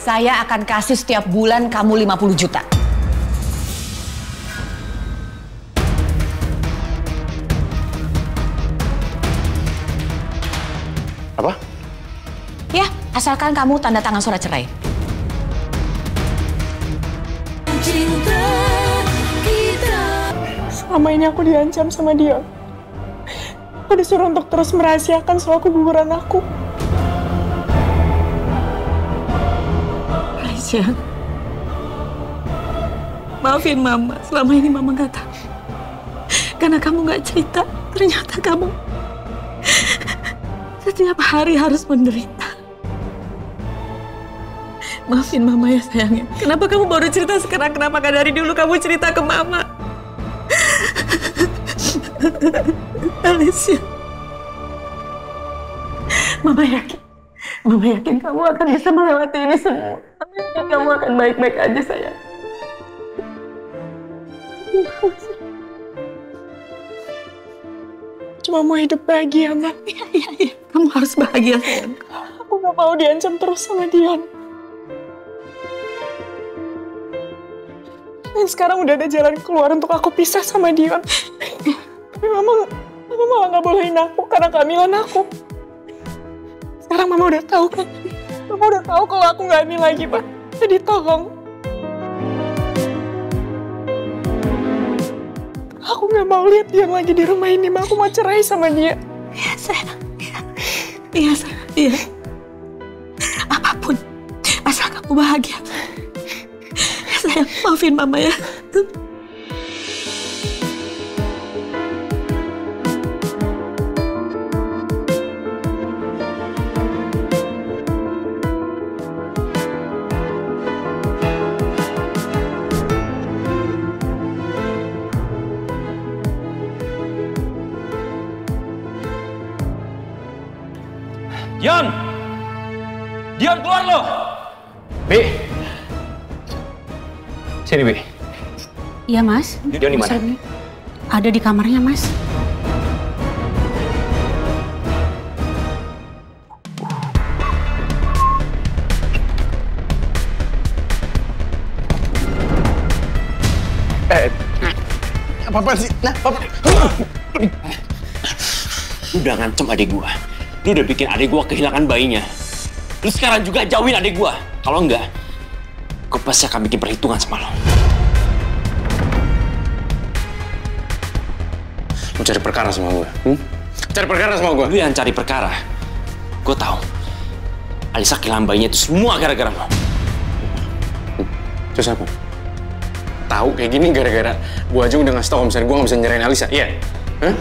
Saya akan kasih setiap bulan kamu 50 juta. Apa? Ya, asalkan kamu tanda tangan surat cerai. Selama ini aku diancam sama Dion. Aku disuruh untuk terus merahasiakan soal keguguran aku. Aisyah, maafin Mama. Selama ini Mama nggak tahu. Karena kamu nggak cerita, ternyata kamu setiap hari harus menderita. Maafin Mama ya sayangnya. Kenapa kamu baru cerita sekarang? Kenapa gak dari dulu kamu cerita ke Mama? Alicia, Mama yakin kamu akan bisa melewati ini semua. Mama yakin kamu akan baik-baik aja sayang. Cuma mau hidup bahagia, Ma. Iya. Kamu harus bahagia sayang. Aku gak mau diancam terus sama Dion. Dan sekarang udah ada jalan keluar untuk aku pisah sama Dion. Tapi Mama malah nggak bolehin aku karena kehamilan aku. Sekarang Mama udah tahu kan? Mama udah tahu kalau aku nggak hamil lagi, Pak. Jadi tolong. Aku nggak mau lihat Dion lagi di rumah ini, Ma. Aku mau cerai sama dia. Iya sayang. Iya sayang. Iya. Apapun, asal kamu bahagia. Sayang, maafin Mama ya. Dion! Dion, keluar lo! Bi! Sini, Bi. Iya, Mas. Dion di mana? Ada di kamarnya, Mas. Apa sih? Nah, Papa. Lu udah ngancem adik gua. Lu udah bikin adik gua kehilangan bayinya. Lu sekarang juga jauhin adik gua. Kalau enggak, gua pasti akan bikin perhitungan sama lo. Mau cari perkara sama gua? Cari perkara sama gua? Lu yang cari perkara. Gua tahu. Alisa kehilangan bayinya itu semua gara-gara lo. Terus apa? Tahu kayak gini gara-gara gua aja udah ngasih tau kalau misalnya gua nggak bisa nyerahin Alisa, iya? Hah?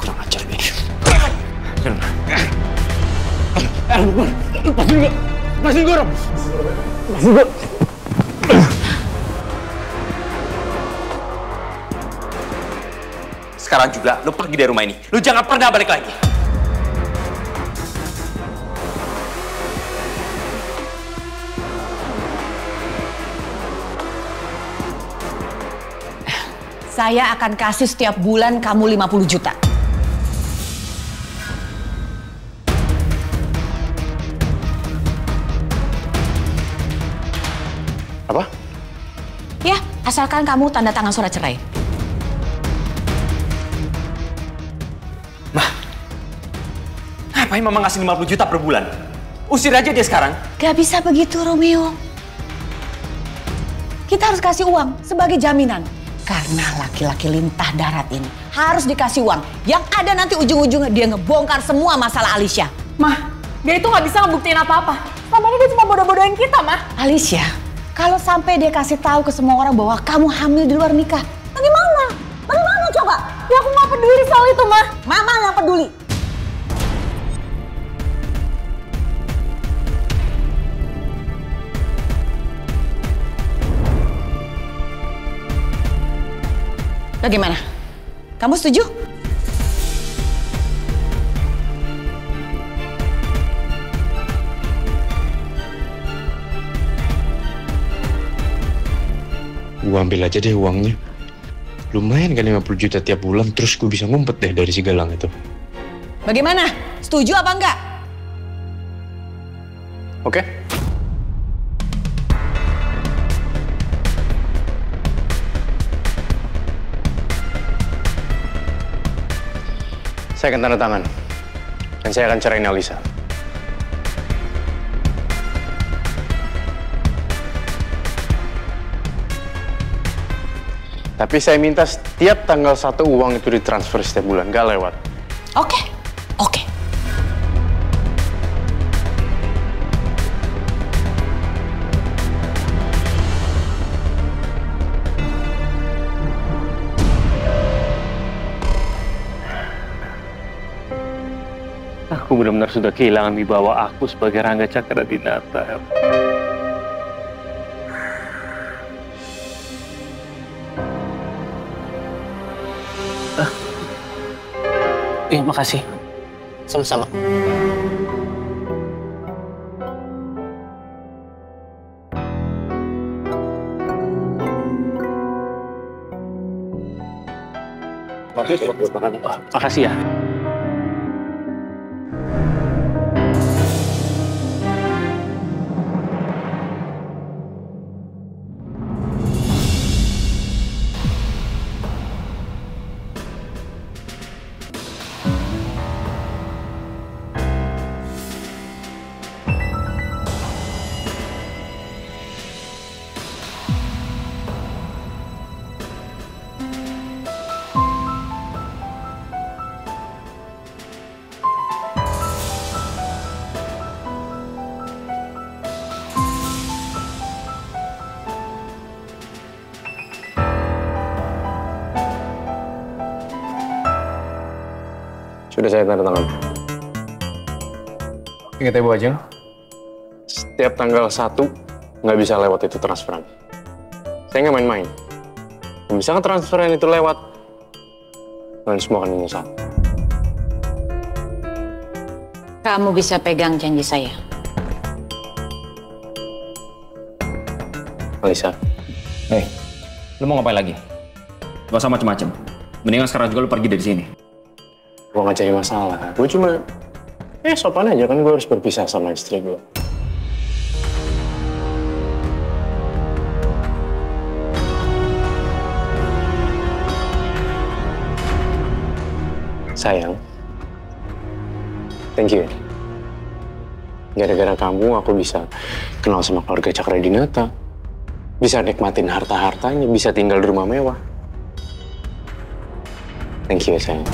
Kurang ajar, Bi. Lepasin gua, Rob! Lepasin gua! Sekarang juga lu pergi dari rumah ini. Lu jangan pernah balik lagi. Saya akan kasih setiap bulan kamu 50 juta. Apa? Ya, asalkan kamu tanda tangan surat cerai. Ngapain Mama ngasih 50 juta per bulan? Usir aja dia sekarang. Gak bisa begitu, Romeo. Kita harus kasih uang sebagai jaminan. Karena laki-laki lintah darat ini harus dikasih uang. Yang ada nanti ujung-ujungnya dia ngebongkar semua masalah Alicia. Mah, dia itu nggak bisa ngebuktiin apa-apa. Selama ini dia cuma bodoh-bodohin kita, Mah. Alicia, kalau sampai dia kasih tahu ke semua orang bahwa kamu hamil di luar nikah, bagaimana? Bagaimana coba? Ya aku nggak peduli soal itu, Mah. Mama yang peduli. Bagaimana? Kamu setuju? Gua ambil aja deh uangnya. Lumayan kan 50 juta tiap bulan, terus gue bisa ngumpet deh dari si Galang itu. Bagaimana? Setuju apa enggak? Oke? Saya akan tanda tangan. Dan saya akan ceraiin Alisa. Tapi saya minta setiap tanggal 1 uang itu ditransfer setiap bulan, gak lewat. Oke, oke. Aku benar-benar sudah kehilangan wibawa aku sebagai Rangga Cakradinata. Iya, makasih. Sama-sama. Makasih ya. Sudah saya tanda tangan. Ingat ya Bu Ajeng, setiap tanggal 1 nggak bisa lewat itu transferan. Saya nggak main-main. Misalkan transferan itu lewat, kalian semua akan menyesal. Kamu bisa pegang janji saya. Alisa. Hei, lu mau ngapain lagi? Gak usah macem-macem. Mendingan sekarang juga lu pergi dari sini. Gue gak cari masalah. Gue cuma, sopan aja kan gue harus berpisah sama istri gue. Sayang, thank you. Gara-gara kamu aku bisa kenal sama keluarga Cakradinata. Bisa nikmatin harta-hartanya, bisa tinggal di rumah mewah. Thank you ya sayang.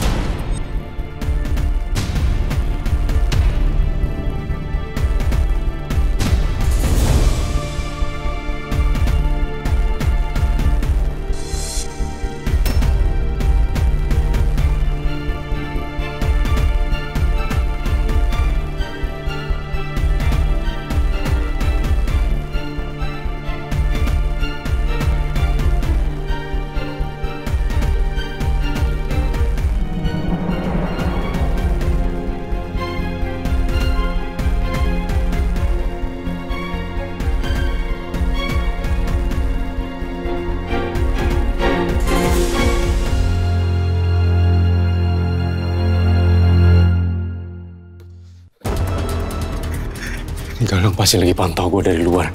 Galang pasti lagi pantau gue dari luar.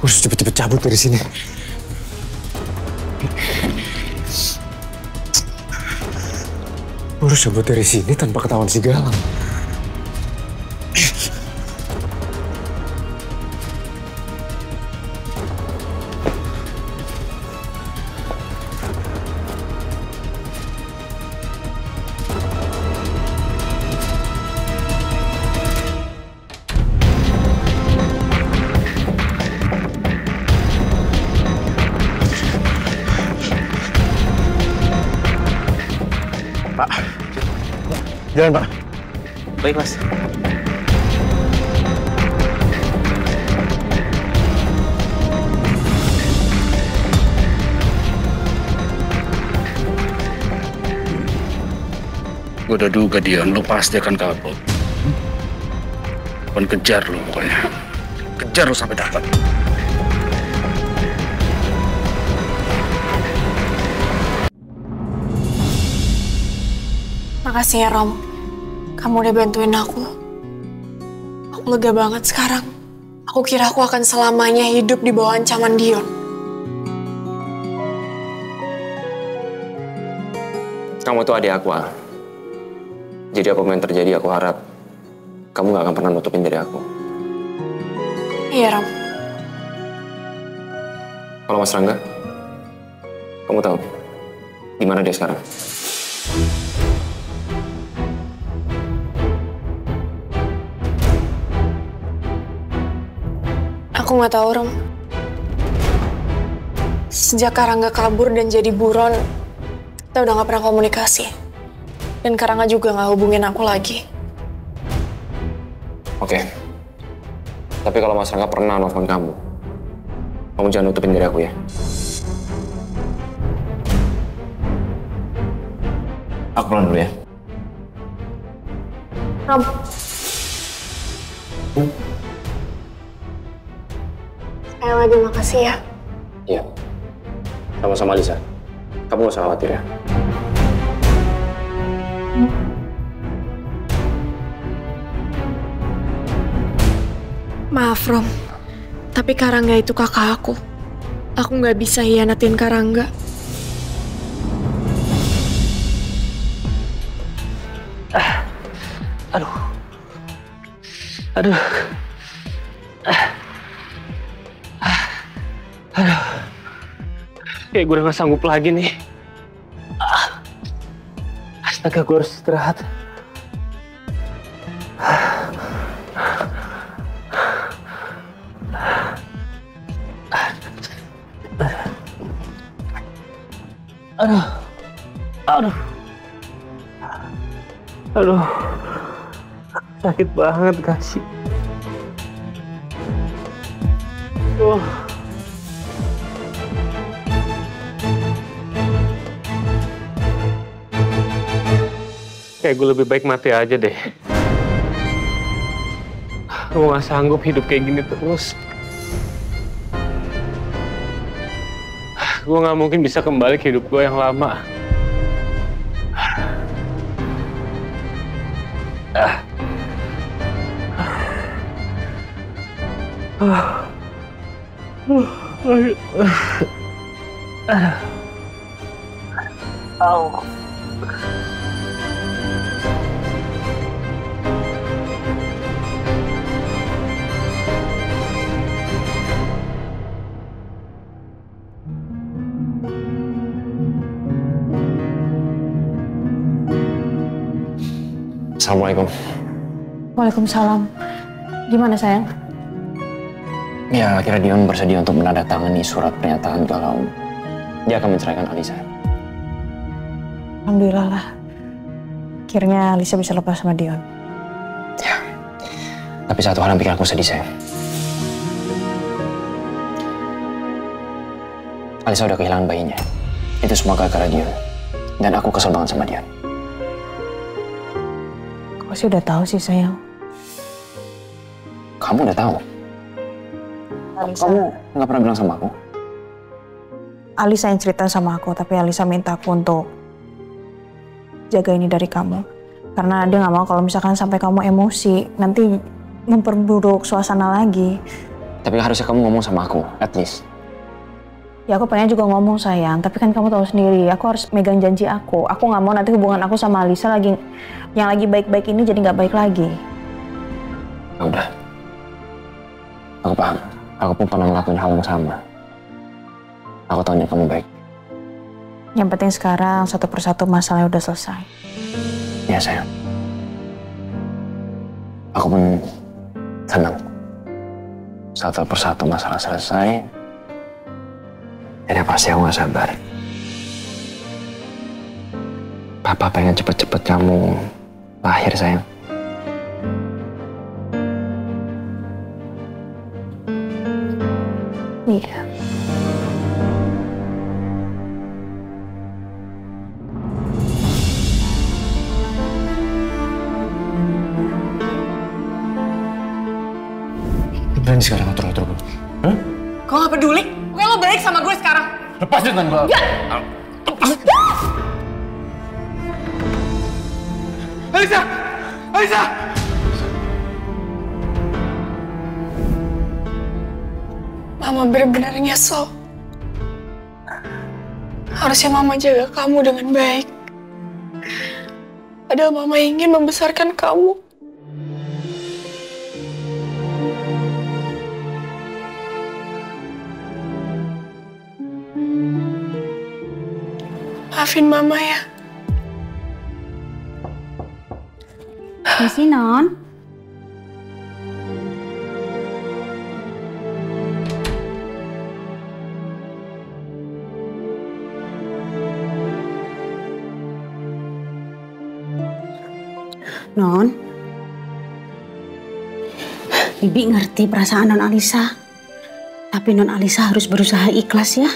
Gue harus cepet-cepet cabut dari sini. Gue harus cabut dari sini tanpa ketahuan si Galang. Pak, jalan Pak. Baik, Mas. Gue udah duga Dion, lo pasti akan kabur. Akan kejar lo pokoknya. Kejar lo sampai dapat. Makasih ya, Rom. Kamu udah bantuin aku. Aku lega banget sekarang. Aku kira aku akan selamanya hidup di bawah ancaman Dion. Kamu tuh adik aku, Al. Jadi apapun yang terjadi, aku harap kamu gak akan pernah nutupin dari aku. Iya, Ram. Kalau Mas Rangga, kamu tahu di mana dia sekarang? Aku nggak tahu, Ram. Sejak Karangga kabur dan jadi buron, kita udah nggak pernah komunikasi. Dan Karangga juga nggak hubungin aku lagi. Oke. Tapi kalau Mas Rangga pernah nelfon kamu jangan nutupin dari aku ya. Aku pulang dulu ya. Ram. Sekali lagi makasih ya. Iya. Sama-sama Lisa. Kamu gak usah khawatir ya. Maaf, Rom. Tapi Karangga itu kakak aku. Aku nggak bisa hianatin Karangga. Aduh. Aduh. Aduh. Kayak gue udah gak sanggup lagi nih. Astaga, gue harus istirahat. Aduh. Aduh. Aduh. Sakit banget, kasih. Kayak gue lebih baik mati aja deh. Gue gak sanggup hidup kayak gini terus. Gue gak mungkin bisa kembali ke hidup gue yang lama. Assalamualaikum. Waalaikumsalam. Gimana sayang? Ya, akhirnya Dion bersedia untuk menandatangani surat pernyataan kalau dia akan menceraikan Alisa. Alhamdulillah lah. Akhirnya Alisa bisa lepas sama Dion. Ya. Tapi satu hal yang bikin aku sedih, sayang. Alisa udah kehilangan bayinya. Itu semua gara-gara Dion. Dan aku kesel banget sama Dion. Aku sih udah tahu sih, sayang. Kamu udah tahu? Alisa. Kamu nggak pernah bilang sama aku? Alisa yang cerita sama aku, tapi Alisa minta aku untuk jaga ini dari kamu. Karena dia nggak mau kalau misalkan sampai kamu emosi, nanti memperburuk suasana lagi. Tapi harusnya kamu ngomong sama aku, at least. Ya aku pengen juga ngomong sayang, tapi kan kamu tahu sendiri, aku harus megang janji aku. Aku nggak mau nanti hubungan aku sama Alisa lagi, yang lagi baik-baik ini jadi nggak baik lagi. Ya udah. Aku paham. Aku pun pernah ngelakuin hal yang sama. Aku tahu kamu baik. Yang penting sekarang satu persatu masalahnya udah selesai. Ya sayang. Aku pun senang. Satu persatu masalah selesai. Jadi pasti aku gak sabar. Papa pengen cepet-cepet kamu lahir, sayang. Iya. Berani sekarang atur-atur gue. Hah? Kau gak peduli? Pokoknya lo balik sama gue sekarang. Lepasin tangan gue. Ya. Alisa! Alisa! Mama benar-benar nyesel. Harusnya Mama jaga kamu dengan baik. Padahal Mama ingin membesarkan kamu. Maafin Mama ya. Misi Non. Non. Bibi ngerti perasaan Non Alisa. Tapi Non Alisa harus berusaha ikhlas ya.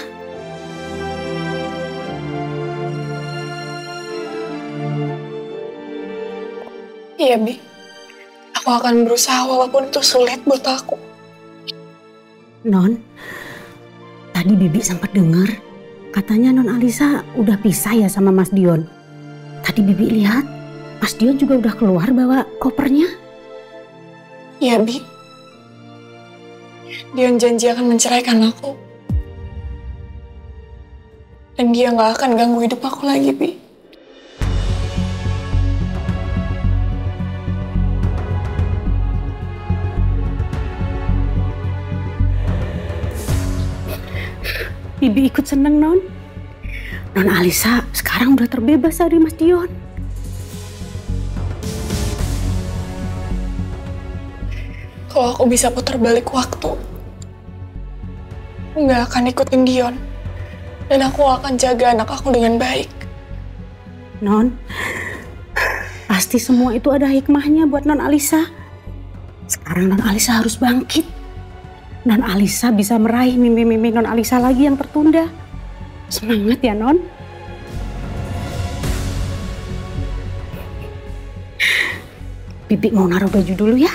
Iya, Bi. Aku akan berusaha walaupun itu sulit buat aku. Non, tadi Bibi sempat dengar katanya Non Alisa udah pisah ya sama Mas Dion. Tadi Bibi lihat Mas Dion juga udah keluar bawa kopernya. Iya, Bi. Dion janji akan menceraikan aku. Dan dia nggak akan ganggu hidup aku lagi, Bi. Bibi ikut seneng, Non. Non Alisa sekarang udah terbebas dari Mas Dion. Kalau aku bisa putar balik waktu, aku nggak akan ikutin Dion. Dan aku akan jaga anak aku dengan baik. Non, pasti semua itu ada hikmahnya buat Non Alisa. Sekarang Non Alisa harus bangkit. Non Alisa bisa meraih mimpi-mimpi Non Alisa lagi yang tertunda. Semangat ya, Non. Bibi mau naruh baju dulu ya.